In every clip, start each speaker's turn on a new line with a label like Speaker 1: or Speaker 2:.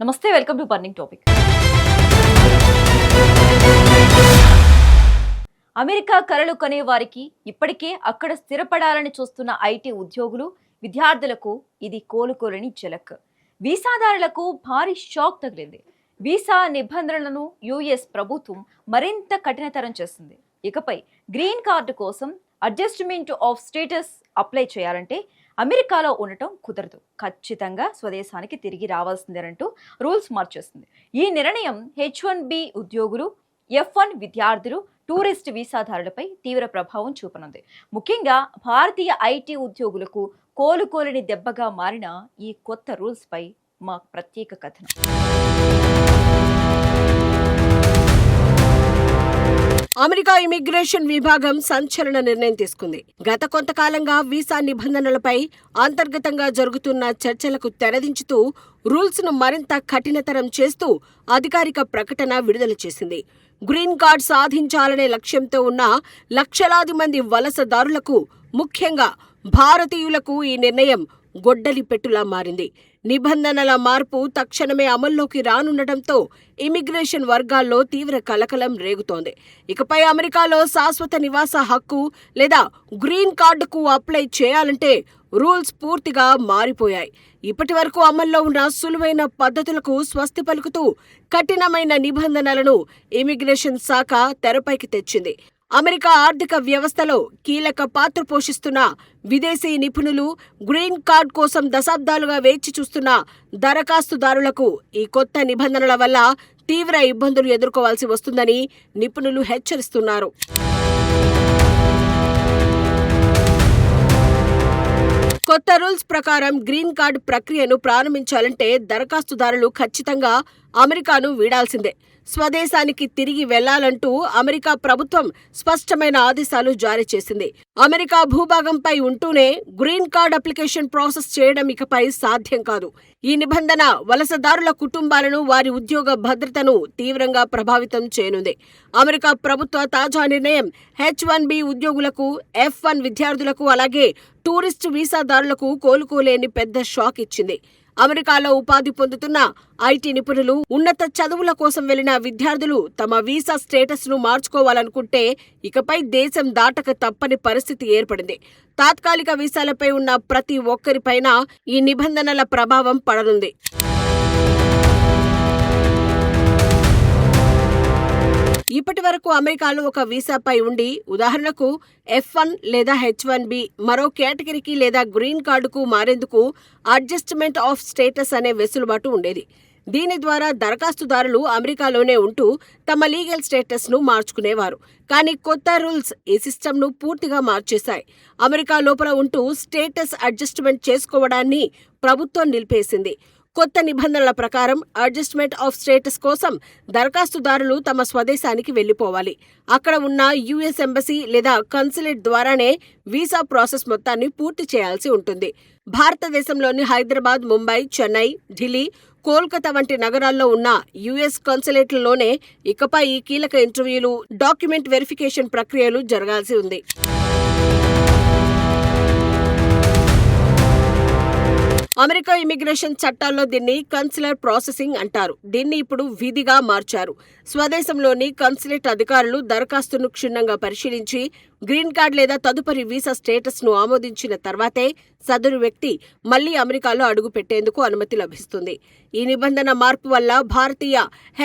Speaker 1: నమస్తే, welcome to burning topic. America కలలు కనే వారికి ఇప్పటికే అక్కడ స్థిరపడాలని చూస్తున్న ఐటీ ఉద్యోగులు, విద్యార్థులకు ఇది కోలుకోలేని ఝలక్. వీసాదారులకు భారీ షాక్ తగిలింది. వీసా నిబంధనలను యుఎస్ ప్రభుత్వం మరింత కఠినతరం చేసింది. ఇకపై గ్రీన్ కార్డు కోసం అడ్జస్ట్మెంట్ ఆఫ్ స్టేటస్ అప్లై చేయాలంటే అమెరికాలో ఉండటం కుదరదు, ఖచ్చితంగా స్వదేశానికి తిరిగి రావాల్సిందేనంటూ రూల్స్ మార్చేస్తుంది. ఈ నిర్ణయం H1B ఉద్యోగులు, F1 విద్యార్థులు, టూరిస్ట్ వీసాదారులపై తీవ్ర ప్రభావం చూపనుంది. ముఖ్యంగా భారతీయ ఐటీ ఉద్యోగులకు కోలుకోలేని దెబ్బగా మారిన ఈ కొత్త రూల్స్ పై మా ప్రత్యేక కథనం.
Speaker 2: అమెరికా ఇమిగ్రేషన్ విభాగం సంచలన నిర్ణయం తీసుకుంది. గత కొంతకాలంగా వీసా నిబంధనలపై అంతర్గతంగా జరుగుతున్న చర్చలకు తెరదించుతూ రూల్స్ ను మరింత కఠినతరం చేస్తూ అధికారిక ప్రకటన విడుదల చేసింది. గ్రీన్ కార్డ్ సాధించాలనే లక్ష్యంతో ఉన్న లక్షలాది మంది వలసదారులకు, ముఖ్యంగా భారతీయులకు ఈ నిర్ణయం గొడ్డలి పెట్టులా మారింది. నిబంధనల మార్పు తక్షణమే అమల్లోకి రానుండటంతో ఇమిగ్రేషన్ వర్గాల్లో తీవ్ర కలకలం రేగుతోంది. ఇకపై అమెరికాలో శాశ్వత నివాస హక్కు లేదా గ్రీన్ కార్డుకు అప్లై చేయాలంటే రూల్స్ పూర్తిగా మారిపోయాయి. ఇప్పటి వరకు అమల్లో ఉన్న సులువైన పద్ధతులకు స్వస్తి పలుకుతూ కఠినమైన నిబంధనలను ఇమిగ్రేషన్ శాఖ తెరపైకి తెచ్చింది. అమెరికా ఆర్థిక వ్యవస్థలో కీలక పాత్ర పోషిస్తున్న విదేశీ నిపుణులు, గ్రీన్ కార్డ్ కోసం దశాబ్దాలుగా వేచి చూస్తున్న దరఖాస్తుదారులకు ఈ కొత్త నిబంధనల వల్ల తీవ్ర ఇబ్బందులు ఎదుర్కోవాల్సి వస్తుందని నిపుణులు హెచ్చరిస్తున్నారు. కొత్త రూల్స్ ప్రకారం గ్రీన్ కార్డ్ ప్రక్రియను ప్రారంభించాలంటే దరఖాస్తుదారులు ఖచ్చితంగా అమెరికాను వీడాల్సిందే. స్వదేశానికి తిరిగి వెళ్లాలంటూ అమెరికా ప్రభుత్వం స్పష్టమైన ఆదేశాలు జారీ చేసింది. అమెరికా భూభాగంపై ఉంటూనే గ్రీన్ కార్డ్ అప్లికేషన్ ప్రాసెస్ చేయడం ఇకపై సాధ్యం కాదు. ఈ నిబంధన వలసదారుల కుటుంబాలను, వారి ఉద్యోగ భద్రతను తీవ్రంగా ప్రభావితం చేయనుంది. అమెరికా ప్రభుత్వ తాజా నిర్ణయం H1B ఉద్యోగులకు, F1 విద్యార్థులకు, అలాగే టూరిస్టు వీసాదారులకు కోలుకోలేని పెద్ద షాక్ ఇచ్చింది. అమెరికాలో ఉపాధి పొందుతున్న ఐటీ నిపుణులు, ఉన్నత చదువుల కోసం వెళ్లిన విద్యార్థులు తమ వీసా స్టేటస్ ను మార్చుకోవాలనుకుంటే ఇకపై దేశం దాటక తప్పని పరిస్థితి ఏర్పడింది. తాత్కాలిక వీసాలపై ఉన్న ప్రతి ఒక్కరిపైన ఈ నిబంధనల ప్రభావం పడనుంది. ఇప్పటి వరకు అమెరికాలో ఒక వీసాపై ఉండి, ఉదాహరణకు F1 లేదా H1B మరో కేటగిరీకి లేదా గ్రీన్ కార్డుకు మారేందుకు అడ్జస్ట్మెంట్ ఆఫ్ స్టేటస్ అనే వెసులుబాటు ఉండేది. దీని ద్వారా దరఖాస్తుదారులు అమెరికాలోనే ఉంటూ తమ లీగల్ స్టేటస్ ను మార్చుకునేవారు. కానీ కొత్త రూల్స్ ఈ సిస్టమ్ను పూర్తిగా మార్చేశాయి. అమెరికా లోపల ఉంటూ స్టేటస్ అడ్జస్ట్మెంట్ చేసుకోవడాన్ని ప్రభుత్వం నిలిపేసింది. కొత్త నిబంధనల ప్రకారం అడ్జస్ట్మెంట్ ఆఫ్ స్టేటస్ కోసం దరఖాస్తుదారులు తమ స్వదేశానికి వెళ్లిపోవాలి. అక్కడ ఉన్న యుఎస్ ఎంబసీ లేదా కన్సులేట్ ద్వారానే వీసా ప్రాసెస్ మొత్తాన్ని పూర్తి చేయాల్సి ఉంటుంది. భారతదేశంలోని హైదరాబాద్, ముంబై, చెన్నై, ఢిల్లీ, కోల్కతా వంటి నగరాల్లో ఉన్న యుఎస్ కన్సులేట్లలోనే ఇకపై ఈ కీలక ఇంటర్వ్యూలు, డాక్యుమెంట్ వెరిఫికేషన్ ప్రక్రియలు జరగాల్సి ఉంది. అమెరికా ఇమిగ్రేషన్ చట్టాల్లో దీన్ని కన్సులర్ ప్రాసెసింగ్ అంటారు. దీన్ని ఇప్పుడు విధిగా మార్చారు. స్వదేశంలోని కన్సులేట్ అధికారులు దరఖాస్తును క్షుణ్ణంగా పరిశీలించి గ్రీన్ కార్డ్ లేదా తదుపరి వీసా స్టేటస్ ను ఆమోదించిన తర్వాతే సదరు వ్యక్తి మళ్లీ అమెరికాలో అడుగు పెట్టేందుకు అనుమతి లభిస్తుంది. ఈ నిబంధన మార్పు వల్ల భారతీయ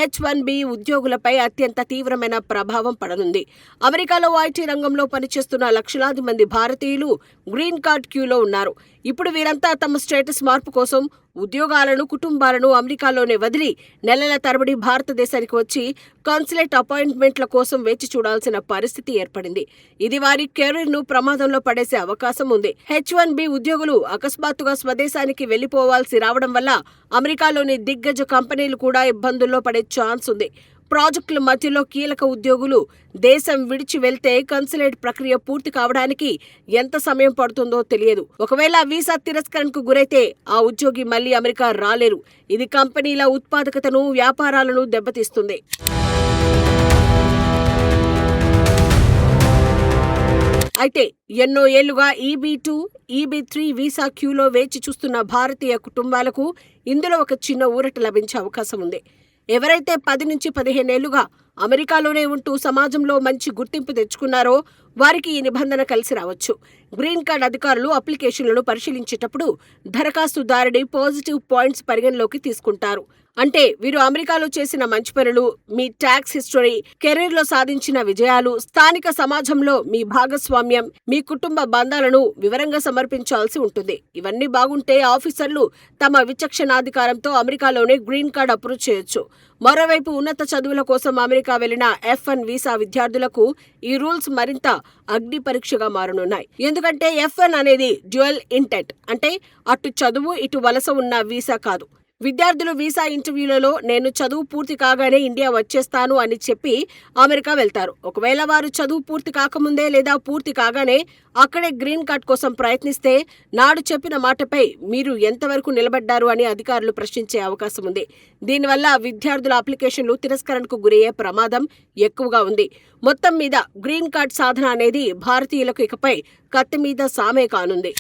Speaker 2: H1B ఉద్యోగులపై అత్యంత తీవ్రమైన ప్రభావం పడనుంది. అమెరికాలో ఐటీ రంగంలో పనిచేస్తున్న లక్షలాది మంది భారతీయులు గ్రీన్ కార్డ్ క్యూలో ఉన్నారు. ఇప్పుడు వీరంతా తమ స్టేటస్ మార్పు కోసం ఉద్యోగాలను, కుటుంబాలను అమెరికాలోనే వదిలి నెలల తరబడి భారతదేశానికి వచ్చి కాన్సులేట్ అపాయింట్మెంట్ల కోసం వేచి చూడాల్సిన పరిస్థితి ఏర్పడింది. ఇది వారి కెరీర్ ను ప్రమాదంలో పడేసే అవకాశం ఉంది. H1B ఉద్యోగులు అకస్మాత్తుగా స్వదేశానికి వెళ్లిపోవాల్సి రావడం వల్ల అమెరికాలోని దిగ్గజ కంపెనీలు కూడా ఇబ్బందుల్లో పడే ఛాన్స్ ఉంది. ప్రాజెక్టుల మధ్యలో కీలక ఉద్యోగులు దేశం విడిచి వెళ్తే కన్సులేట్ ప్రక్రియ పూర్తి కావడానికి ఎంత సమయం పడుతుందో తెలియదు. ఒకవేళ వీసా తిరస్కరణకు గురైతే ఆ ఉద్యోగి మళ్లీ అమెరికా రాలేరు. ఇది కంపెనీల ఉత్పాదకతను, వ్యాపారాలను దెబ్బతీస్తుంది. అయితే ఎన్నో ఏళ్లుగా EB2, EB3 వీసా క్యూలో వేచి చూస్తున్న భారతీయ కుటుంబాలకు ఇందులో ఒక చిన్న ఊరట లభించే అవకాశం ఉంది. ఎవరైతే 10 నుంచి 15 ఏళ్లుగా అమెరికాలోనే ఉంటూ సమాజంలో మంచి గుర్తింపు తెచ్చుకున్నారో వారికి ఈ నిబంధన కలిసి రావచ్చు. గ్రీన్ కార్డ్ అధికారులు అప్లికేషన్లను పరిశీలించేటప్పుడు దరఖాస్తుదారుడి పాజిటివ్ పాయింట్స్ పరిగణలోకి తీసుకుంటారు. అంటే వీరు అమెరికాలో చేసిన మంచి పనులు, మీ ట్యాక్స్ హిస్టరీ, కెరీర్లో సాధించిన విజయాలు, స్థానిక సమాజంలో మీ భాగస్వామ్యం, మీ కుటుంబ బంధాలను వివరంగా సమర్పించాల్సి ఉంటుంది. ఇవన్నీ బాగుంటే ఆఫీసర్లు తమ విచక్షణాధికారంతో అమెరికాలోనే గ్రీన్ కార్డ్ అప్రూవ్ చేయొచ్చు. మరోవైపు ఉన్నత చదువుల కోసం అమెరికా వెళ్లిన F1 వీసా విద్యార్థులకు ఈ రూల్స్ మరింత అగ్ని పరీక్షగా మారనున్నాయి. ఎందుకంటే F1 అనేది డ్యూయల్ ఇంటెంట్, అంటే అటు చదువు ఇటు వలస ఉన్న వీసా కాదు. విద్యార్థులు వీసా ఇంటర్వ్యూలలో నేను చదువు పూర్తి కాగానే ఇండియా వచ్చేస్తాను అని చెప్పి అమెరికా వెళ్తారు. ఒకవేళ వారు చదువు పూర్తి కాకముందే లేదా పూర్తి కాగానే అక్కడే గ్రీన్ కార్డ్ కోసం ప్రయత్నిస్తే నాడు చెప్పిన మాటపై మీరు ఎంతవరకు నిలబడ్డారు అని అధికారులు ప్రశ్నించే అవకాశం ఉంది. దీనివల్ల విద్యార్థుల అప్లికేషన్లు తిరస్కరణకు గురయ్యే ప్రమాదం ఎక్కువగా ఉంది. మొత్తం మీద గ్రీన్ కార్డ్ సాధన అనేది భారతీయులకు ఇకపై కత్తి మీద సామే కానుంది.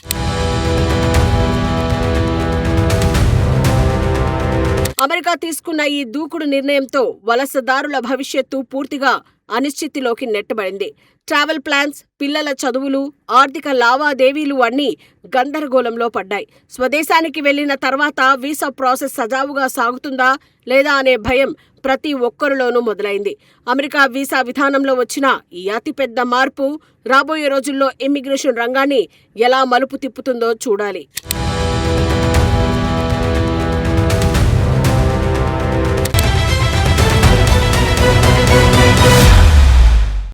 Speaker 2: అమెరికా తీసుకున్న ఈ దూకుడు నిర్ణయంతో వలసదారుల భవిష్యత్తు పూర్తిగా అనిశ్చితిలోకి నెట్టబడింది. ట్రావెల్ ప్లాన్స్, పిల్లల చదువులు, ఆర్థిక లావాదేవీలు అన్నీ గందరగోళంలో పడ్డాయి. స్వదేశానికి వెళ్లిన తర్వాత వీసా ప్రాసెస్ సజావుగా సాగుతుందా లేదా అనే భయం ప్రతి ఒక్కరిలోనూ మొదలైంది. అమెరికా వీసా విధానంలో వచ్చిన ఈ అతిపెద్ద మార్పు రాబోయే రోజుల్లో ఇమ్మిగ్రేషన్ రంగాన్ని ఎలా మలుపు తిప్పుతుందో చూడాలి.